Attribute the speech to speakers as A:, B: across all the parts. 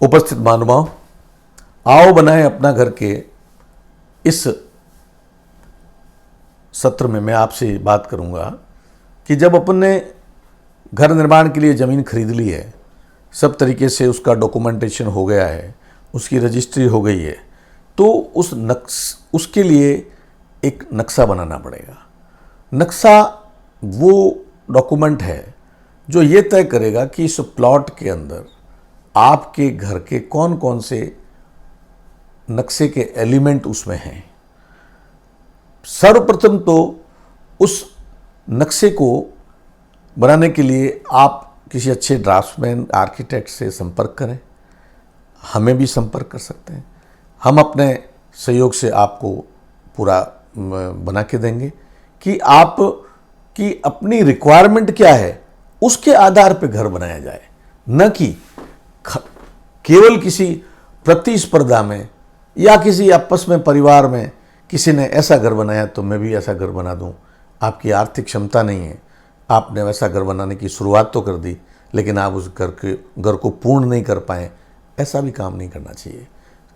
A: उपस्थित महानुभाव, आओ बनाएं अपना घर के इस सत्र में मैं आपसे बात करूंगा कि जब अपन ने घर निर्माण के लिए ज़मीन खरीद ली है, सब तरीके से उसका डॉक्यूमेंटेशन हो गया है, उसकी रजिस्ट्री हो गई है, तो उसके लिए एक नक्शा बनाना पड़ेगा। नक्शा वो डॉक्यूमेंट है जो ये तय करेगा कि इस प्लॉट के अंदर आपके घर के कौन कौन से नक्शे के एलिमेंट उसमें हैं। सर्वप्रथम तो उस नक्शे को बनाने के लिए आप किसी अच्छे ड्राफ्ट्समैन आर्किटेक्ट से संपर्क करें। हमें भी संपर्क कर सकते हैं, हम अपने सहयोग से आपको पूरा बना के देंगे कि आप की अपनी रिक्वायरमेंट क्या है उसके आधार पर घर बनाया जाए, न कि केवल किसी प्रतिस्पर्धा में या किसी आपस में परिवार में किसी ने ऐसा घर बनाया तो मैं भी ऐसा घर बना दूं। आपकी आर्थिक क्षमता नहीं है, आपने वैसा घर बनाने की शुरुआत तो कर दी लेकिन आप उस घर को पूर्ण नहीं कर पाए। ऐसा भी काम नहीं करना चाहिए,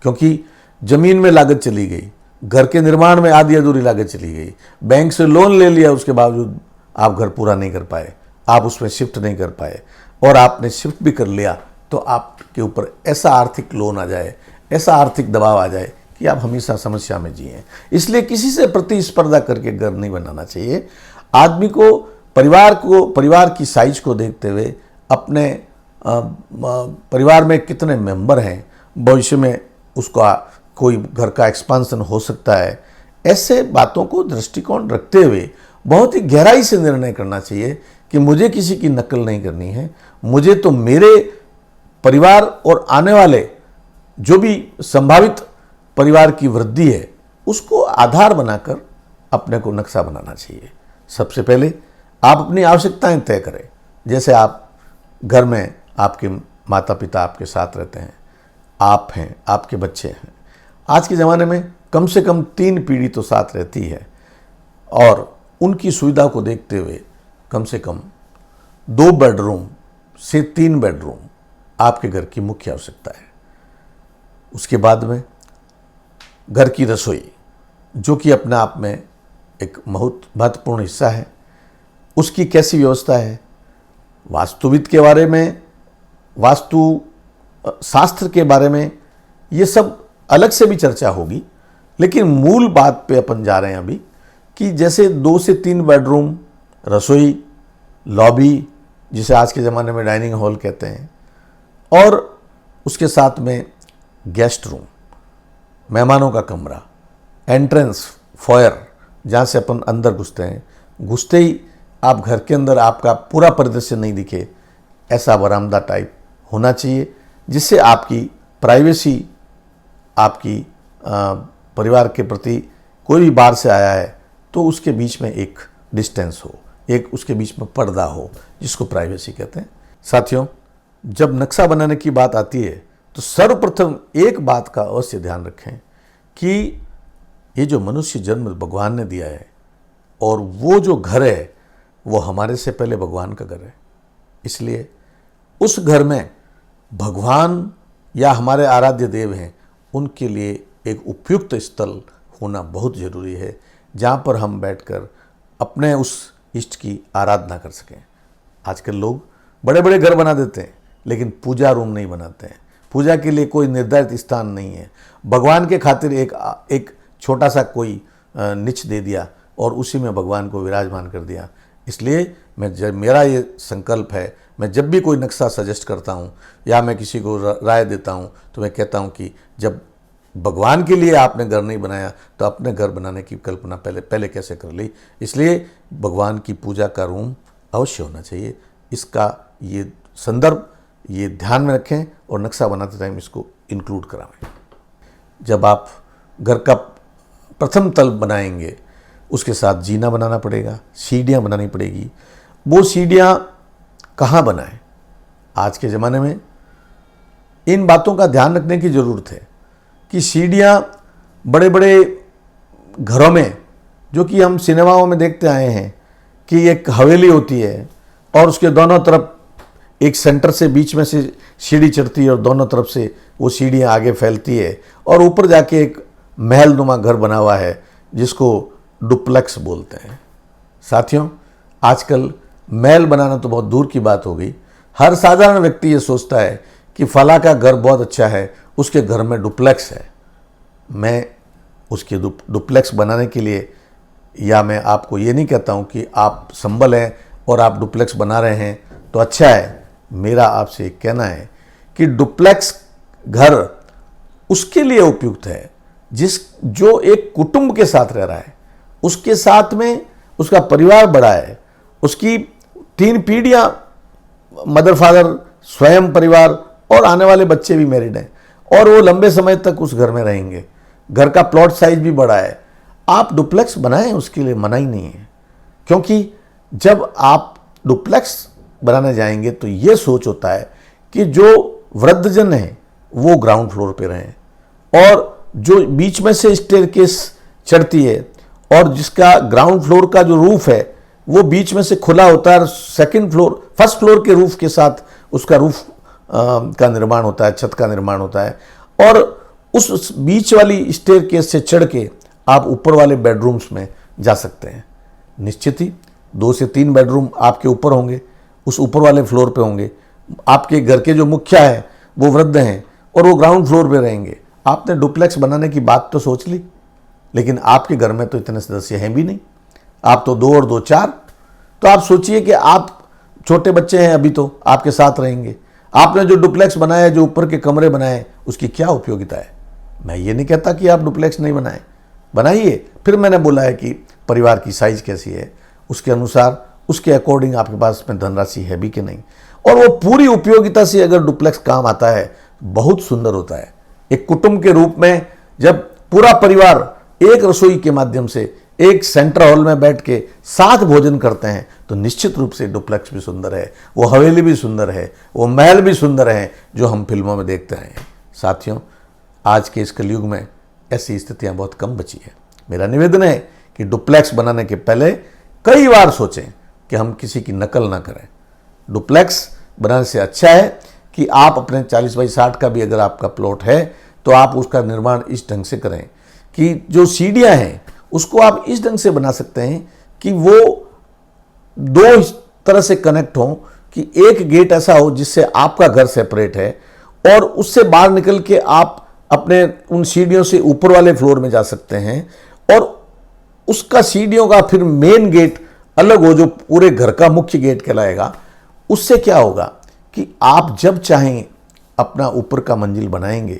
A: क्योंकि ज़मीन में लागत चली गई, घर के निर्माण में आधी अधूरी लागत चली गई, बैंक से लोन ले लिया, उसके बावजूद आप घर पूरा नहीं कर पाए, आप उसमें शिफ्ट नहीं कर पाए, और आपने शिफ्ट भी कर लिया तो आपके ऊपर ऐसा आर्थिक लोन आ जाए, ऐसा आर्थिक दबाव आ जाए कि आप हमेशा समस्या में जिए। इसलिए किसी से प्रतिस्पर्धा करके घर नहीं बनाना चाहिए। आदमी को परिवार की साइज को देखते हुए, अपने परिवार में कितने मेंबर हैं, भविष्य में उसका कोई घर का एक्सपांसन हो सकता है, ऐसे बातों को दृष्टिकोण रखते हुए बहुत ही गहराई से निर्णय करना चाहिए कि मुझे किसी की नकल नहीं करनी है। मुझे तो मेरे परिवार और आने वाले जो भी संभावित परिवार की वृद्धि है उसको आधार बनाकर अपने को नक्शा बनाना चाहिए। सबसे पहले आप अपनी आवश्यकताएं तय करें। जैसे आप घर में आपके माता पिता आपके साथ रहते हैं, आप हैं, आपके बच्चे हैं। आज के ज़माने में कम से कम 3 पीढ़ी तो साथ रहती है, और उनकी सुविधा को देखते हुए कम से कम 2 बेडरूम से 3 बेडरूम आपके घर की मुख्य आवश्यकता है। उसके बाद में घर की रसोई, जो कि अपने आप में एक बहुत महत्वपूर्ण हिस्सा है, उसकी कैसी व्यवस्था है। वास्तुविद के बारे में, वास्तु शास्त्र के बारे में ये सब अलग से भी चर्चा होगी, लेकिन मूल बात पे अपन जा रहे हैं अभी कि जैसे 2 से 3 बेडरूम, रसोई, लॉबी जिसे आज के ज़माने में डाइनिंग हॉल कहते हैं, और उसके साथ में गेस्ट रूम, मेहमानों का कमरा, एंट्रेंस फॉयर जहाँ से अपन अंदर घुसते हैं, घुसते ही आप घर के अंदर आपका पूरा परिदृश्य नहीं दिखे, ऐसा बरामदा टाइप होना चाहिए, जिससे आपकी प्राइवेसी, आपकी परिवार के प्रति कोई भी बाहर से आया है तो उसके बीच में एक डिस्टेंस हो, एक उसके बीच में पर्दा हो, जिसको प्राइवेसी कहते हैं। साथियों, जब नक्शा बनाने की बात आती है तो सर्वप्रथम एक बात का अवश्य ध्यान रखें कि ये जो मनुष्य जन्म भगवान ने दिया है, और वो जो घर है वो हमारे से पहले भगवान का घर है। इसलिए उस घर में भगवान या हमारे आराध्य देव हैं, उनके लिए एक उपयुक्त स्थल होना बहुत ज़रूरी है, जहाँ पर हम बैठकर अपने उस इष्ट की आराधना कर सकें। आजकल लोग बड़े बड़े घर बना देते हैं लेकिन पूजा रूम नहीं बनाते हैं। पूजा के लिए कोई निर्धारित स्थान नहीं है। भगवान के खातिर एक छोटा सा कोई निच दे दिया और उसी में भगवान को विराजमान कर दिया। इसलिए मेरा ये संकल्प है, मैं जब भी कोई नक्शा सजेस्ट करता हूँ या मैं किसी को राय देता हूँ तो मैं कहता हूँ कि जब भगवान के लिए आपने घर नहीं बनाया तो अपने घर बनाने की कल्पना पहले कैसे कर ली। इसलिए भगवान की पूजा का रूम अवश्य होना चाहिए। इसका ये संदर्भ ये ध्यान में रखें और नक्शा बनाते टाइम इसको इंक्लूड कराएं। जब आप घर का प्रथम तल बनाएंगे उसके साथ जीना बनाना पड़ेगा, सीढ़ियाँ बनानी पड़ेगी। वो सीढ़ियाँ कहाँ बनाएं? आज के ज़माने में इन बातों का ध्यान रखने की ज़रूरत है कि सीढ़ियाँ बड़े बड़े घरों में, जो कि हम सिनेमाओं में देखते आए हैं कि एक हवेली होती है और उसके दोनों तरफ एक सेंटर से बीच में से सीढ़ी चढ़ती है और दोनों तरफ से वो सीढ़ियाँ आगे फैलती है और ऊपर जाके एक महलनुमा घर बना हुआ है जिसको डुप्लेक्स बोलते हैं। साथियों, आजकल महल बनाना तो बहुत दूर की बात हो गई। हर साधारण व्यक्ति ये सोचता है कि फला का घर बहुत अच्छा है, उसके घर में डुप्लेक्स है। मैं उसके डुप्लेक्स बनाने के लिए, या मैं आपको ये नहीं कहता हूँ कि आप संबल हैं और आप डुप्लेक्स बना रहे हैं तो अच्छा है। मेरा आपसे एक कहना है कि डुप्लेक्स घर उसके लिए उपयुक्त है जो एक कुटुंब के साथ रह रहा है, उसके साथ में उसका परिवार बड़ा है, उसकी 3 पीढ़ियां, मदर फादर, स्वयं परिवार और आने वाले बच्चे भी मैरिड हैं और वो लंबे समय तक उस घर में रहेंगे। घर का प्लॉट साइज भी बड़ा है। आप डुप्लेक्स बनाएं, उसके लिए मना ही नहीं है, क्योंकि जब आप डुप्लेक्स बनाने जाएंगे तो ये सोच होता है कि जो वृद्धजन हैं वो ग्राउंड फ्लोर पे रहें और जो बीच में से स्टेयरकेस चढ़ती है और जिसका ग्राउंड फ्लोर का जो रूफ है वो बीच में से खुला होता है, फर्स्ट फ्लोर के रूफ के साथ उसका रूफ का निर्माण होता है, छत का निर्माण होता है और उस बीच वाली स्टेयरकेस से चढ़ के आप ऊपर वाले बेडरूम्स में जा सकते हैं। निश्चित ही 2 से 3 बेडरूम आपके ऊपर होंगे, उस ऊपर वाले फ्लोर पे होंगे। आपके घर के जो मुखिया है वो वृद्ध हैं और वो ग्राउंड फ्लोर पे रहेंगे। आपने डुप्लेक्स बनाने की बात तो सोच ली, लेकिन आपके घर में तो इतने सदस्य हैं भी नहीं, आप तो 2 और 2 4। तो आप सोचिए कि आप छोटे बच्चे हैं, अभी तो आपके साथ रहेंगे। आपने जो डुप्लेक्स बनाया, जो ऊपर के कमरे बनाए, उसकी क्या उपयोगिता है? मैं ये नहीं कहता कि आप डुप्लेक्स नहीं बनाएं, बनाइए। फिर मैंने बोला है कि परिवार की साइज कैसी है, उसके अनुसार, उसके अकॉर्डिंग आपके पास में धनराशि है भी कि नहीं, और वो पूरी उपयोगिता से अगर डुप्लेक्स काम आता है बहुत सुंदर होता है। एक कुटुंब के रूप में जब पूरा परिवार एक रसोई के माध्यम से एक सेंटर हॉल में बैठ के साथ भोजन करते हैं तो निश्चित रूप से डुप्लेक्स भी सुंदर है, वो हवेली भी सुंदर है, वो महल भी सुंदर है जो हम फिल्मों में देखते रहे हैं। साथियों, आज के इस कलयुग में ऐसी स्थितियां बहुत कम बची है। मेरा निवेदन है कि डुप्लेक्स बनाने के पहले कई बार सोचें कि हम किसी की नकल ना करें। डुप्लेक्स बनाने से अच्छा है कि आप अपने 40 बाई 60 का भी अगर आपका प्लॉट है तो आप उसका निर्माण इस ढंग से करें कि जो सीढ़ियां हैं उसको आप इस ढंग से बना सकते हैं कि वो 2 इस तरह से कनेक्ट हों कि एक गेट ऐसा हो जिससे आपका घर सेपरेट है और उससे बाहर निकल के आप अपने उन सीढ़ियों से ऊपर वाले फ्लोर में जा सकते हैं और उसका सीढ़ियों का फिर मेन गेट अलग हो जो पूरे घर का मुख्य गेट कहलाएगा। उससे क्या होगा कि आप जब चाहें अपना ऊपर का मंजिल बनाएंगे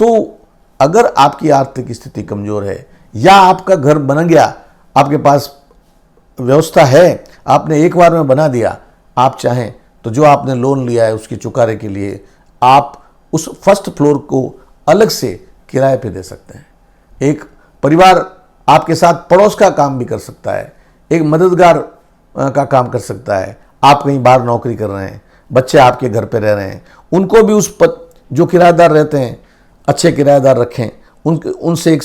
A: तो अगर आपकी आर्थिक स्थिति कमजोर है या आपका घर बन गया, आपके पास व्यवस्था है, आपने एक बार में बना दिया, आप चाहें तो जो आपने लोन लिया है उसकी चुकाने के लिए आप उस फर्स्ट फ्लोर को अलग से किराए पे दे सकते हैं। एक परिवार आपके साथ पड़ोस का काम भी कर सकता है, एक मददगार का काम कर सकता है। आप कहीं बाहर नौकरी कर रहे हैं, बच्चे आपके घर पे रह रहे हैं, उनको भी जो किराएदार रहते हैं अच्छे किराएदार रखें, उनसे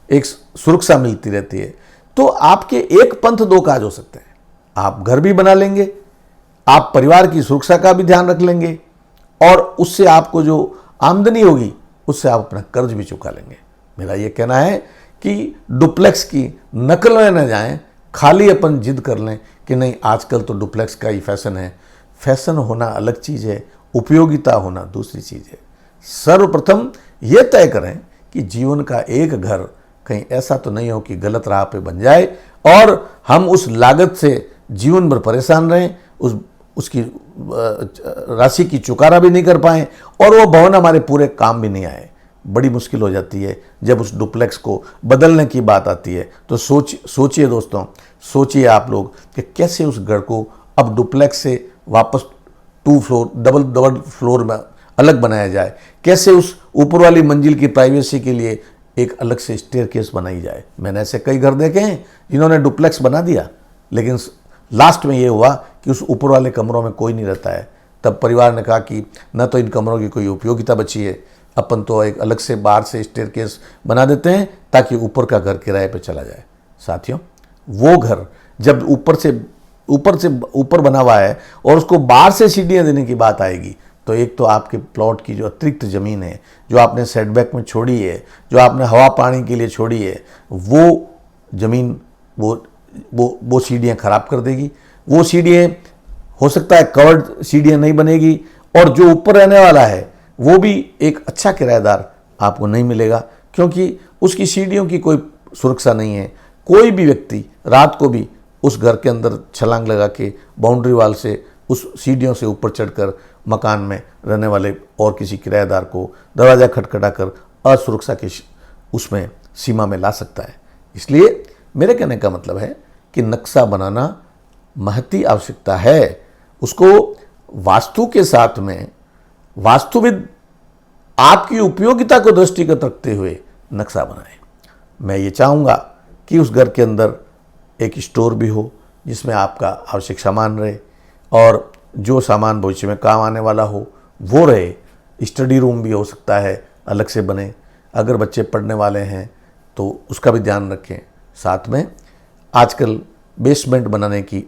A: एक सुरक्षा मिलती रहती है। तो आपके एक पंथ 2 काज हो सकते हैं। आप घर भी बना लेंगे, आप परिवार की सुरक्षा का भी ध्यान रख लेंगे और उससे आपको जो आमदनी होगी उससे आप अपना कर्ज भी चुका लेंगे। मेरा ये कहना है कि डुप्लेक्स की नकल में न जाएं, खाली अपन जिद कर लें कि नहीं आजकल तो डुप्लेक्स का ही फैशन है। फैशन होना अलग चीज़ है, उपयोगिता होना दूसरी चीज़ है। सर्वप्रथम ये तय करें कि जीवन का एक घर कहीं ऐसा तो नहीं हो कि गलत राह पे बन जाए और हम उस लागत से जीवन भर परेशान रहें, उसकी राशि की चुकारा भी नहीं कर पाएं और वो भवन हमारे पूरे काम भी नहीं आए। बड़ी मुश्किल हो जाती है जब उस डुप्लेक्स को बदलने की बात आती है। तो सोचिए दोस्तों, सोचिए आप लोग कि कैसे उस घर को अब डुप्लेक्स से वापस 2 फ्लोर डबल फ्लोर में अलग बनाया जाए, कैसे उस ऊपर वाली मंजिल की प्राइवेसी के लिए एक अलग से स्टेयरकेस बनाई जाए। मैंने ऐसे कई घर देखे हैं जिन्होंने डुप्लेक्स बना दिया, लेकिन लास्ट में ये हुआ कि उस ऊपर वाले कमरों में कोई नहीं रहता है। तब परिवार ने कहा कि न तो इन कमरों की कोई उपयोगिता बची है, अपन तो एक अलग से बाहर से स्टेयरकेस बना देते हैं ताकि ऊपर का घर किराए पे चला जाए। साथियों, वो घर जब ऊपर से ऊपर से ऊपर बना हुआ है और उसको बाहर से सीढ़ियाँ देने की बात आएगी, तो एक तो आपके प्लॉट की जो अतिरिक्त ज़मीन है, जो आपने सेटबैक में छोड़ी है, जो आपने हवा पानी के लिए छोड़ी है, वो ज़मीन वो सीढ़ियाँ ख़राब कर देगी। वो सीढ़ियाँ हो सकता है कवर्ड सीढ़ियाँ नहीं बनेगी, और जो ऊपर रहने वाला है वो भी एक अच्छा किराएदार आपको नहीं मिलेगा, क्योंकि उसकी सीढ़ियों की कोई सुरक्षा नहीं है। कोई भी व्यक्ति रात को भी उस घर के अंदर छलांग लगा के बाउंड्री वाल से उस सीढ़ियों से ऊपर चढ़कर मकान में रहने वाले और किसी किराएदार को दरवाज़ा खटखटा कर असुरक्षा की उसमें सीमा में ला सकता है। इसलिए मेरे कहने का मतलब है कि नक्शा बनाना महती आवश्यकता है। उसको वास्तु के साथ में वास्तुविद आपकी उपयोगिता को दृष्टिगत रखते हुए नक्शा बनाए। मैं ये चाहूँगा कि उस घर के अंदर एक स्टोर भी हो जिसमें आपका आवश्यक सामान रहे, और जो सामान भविष्य में काम आने वाला हो वो रहे। स्टडी रूम भी हो सकता है अलग से बने, अगर बच्चे पढ़ने वाले हैं तो उसका भी ध्यान रखें। साथ में आजकल बेसमेंट बनाने की,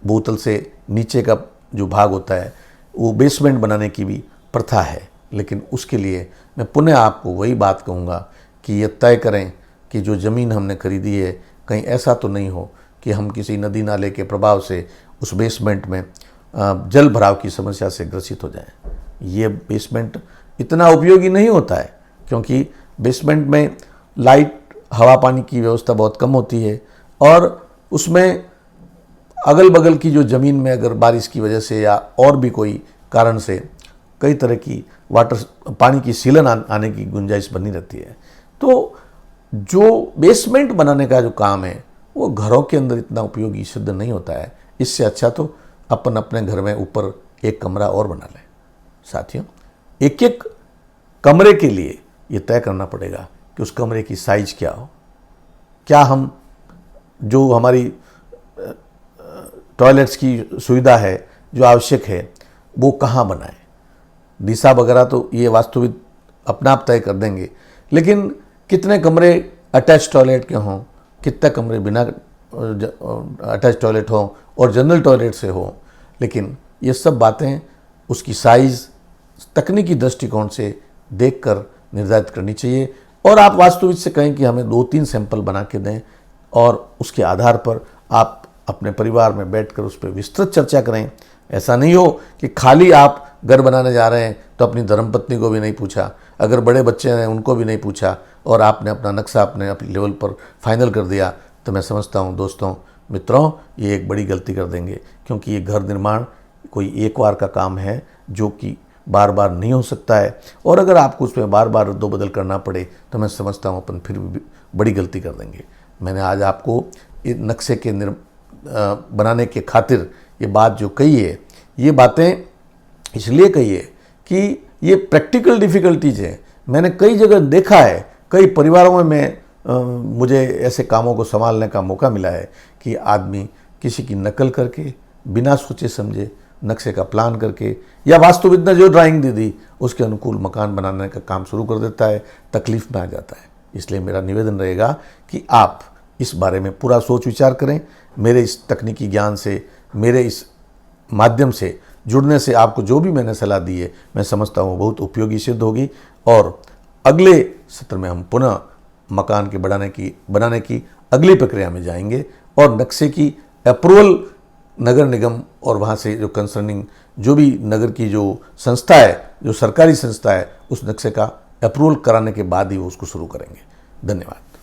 A: बोतल से नीचे का जो भाग होता है वो बेसमेंट बनाने की भी प्रथा है, लेकिन उसके लिए मैं पुनः आपको वही बात कहूँगा कि ये तय करें कि जो ज़मीन हमने खरीदी है कहीं ऐसा तो नहीं हो कि हम किसी नदी नाले के प्रभाव से उस बेसमेंट में जल भराव की समस्या से ग्रसित हो जाएं। ये बेसमेंट इतना उपयोगी नहीं होता है, क्योंकि बेसमेंट में लाइट, हवा पानी की व्यवस्था बहुत कम होती है, और उसमें अगल बगल की जो ज़मीन में अगर बारिश की वजह से या और भी कोई कारण से कई तरह की पानी की सीलन आने की गुंजाइश बनी रहती है। तो जो बेसमेंट बनाने का जो काम है वो घरों के अंदर इतना उपयोगी सिद्ध नहीं होता है। इससे अच्छा तो अपन अपने घर में ऊपर एक कमरा और बना लें। साथियों, एक एक कमरे के लिए ये तय करना पड़ेगा कि उस कमरे की साइज क्या हो, क्या हम जो हमारी टॉयलेट्स की सुविधा है जो आवश्यक है वो कहाँ बनाएं। दिशा वगैरह तो ये वास्तुविद अपना आप तय कर देंगे, लेकिन कितने कमरे अटैच टॉयलेट के हों, कितने कमरे बिना अटैच टॉयलेट हों और जनरल टॉयलेट से हो, लेकिन ये सब बातें उसकी साइज़ तकनीकी दृष्टिकोण से देखकर निर्धारित करनी चाहिए। और आप वास्तुविद से कहें कि हमें 2-3 सैंपल बना के दें, और उसके आधार पर आप अपने परिवार में बैठकर उस पर विस्तृत चर्चा करें। ऐसा नहीं हो कि खाली आप घर बनाने जा रहे हैं तो अपनी धर्मपत्नी को भी नहीं पूछा, अगर बड़े बच्चे हैं उनको भी नहीं पूछा, और आपने अपना नक्शा अपने लेवल पर फाइनल कर दिया। तो मैं समझता हूँ दोस्तों, मित्रों, ये एक बड़ी गलती कर देंगे, क्योंकि ये घर निर्माण कोई एक बार का काम है जो कि बार बार नहीं हो सकता है, और अगर आपको उसमें बार बार रद्दोबदल करना पड़े तो मैं समझता हूँ अपन फिर भी बड़ी गलती कर देंगे। मैंने आज आपको नक्शे के बनाने के खातिर ये बात जो कही है, ये बातें इसलिए कही है कि ये प्रैक्टिकल डिफ़िकल्टीज हैं। मैंने कई जगह देखा है, कई परिवारों में मुझे ऐसे कामों को संभालने का मौका मिला है कि आदमी किसी की नकल करके बिना सोचे समझे नक्शे का प्लान करके, या वास्तुविद ने जो ड्राइंग दे दी उसके अनुकूल मकान बनाने का काम शुरू कर देता है, तकलीफ में आ जाता है। इसलिए मेरा निवेदन रहेगा कि आप इस बारे में पूरा सोच विचार करें। मेरे इस तकनीकी ज्ञान से, मेरे इस माध्यम से जुड़ने से आपको जो भी मैंने सलाह दी है, मैं समझता हूँ बहुत उपयोगी सिद्ध होगी। और अगले सत्र में हम पुनः मकान के बनाने की अगली प्रक्रिया में जाएंगे, और नक्शे की अप्रूवल नगर निगम और वहाँ से जो कंसर्निंग जो भी नगर की जो संस्था है, जो सरकारी संस्था है, उस नक्शे का अप्रूवल कराने के बाद ही वो उसको शुरू करेंगे। धन्यवाद।